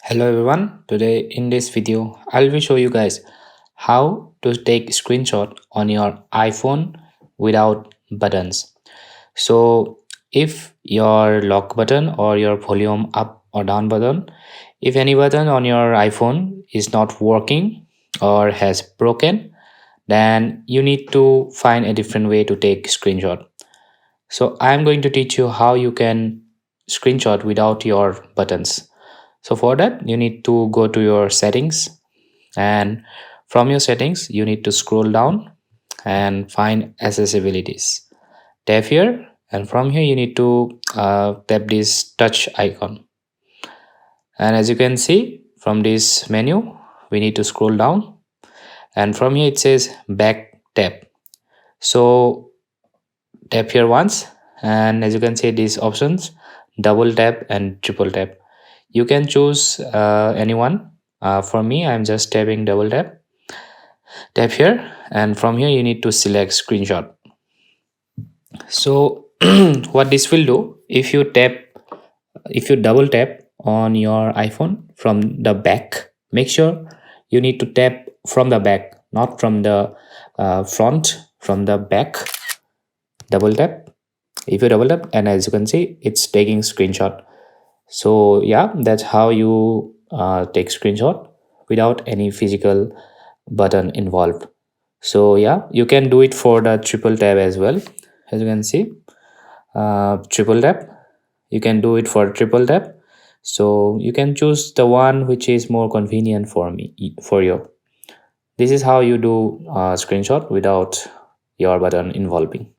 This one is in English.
Hello everyone. Today in this video, I will show you guys how to take screenshot on your iPhone without buttons. So if your lock button or your volume up or down button, if any button on your iPhone is not working or has broken, then you need to find a different way to take screenshot. So I'm going to teach you how you can screenshot without your buttons. So for that, you need to go to your settings, and from your settings, you need to scroll down and find accessibilities. Tap here, and from here, you need to tap this touch icon. And as you can see from this menu, we need to scroll down, and from here it says back tap. So tap here once, and as you can see, these options double tap and triple tap. You can choose anyone. For me, I'm just tapping double tap here, and from here you need to select screenshot. So what this will do, if you double tap on your iPhone from the back, make sure you need to tap from the back, not from the front, from the back. Double tap. If you double tap, and as you can see, it's taking screenshot. So yeah, that's how you take screenshot without any physical button involved. So yeah, you can do it for the triple tap as well. As you can see, triple tap, you can do it for triple tap. So you can choose the one which is more convenient for for you. This is how you do screenshot without your button involving.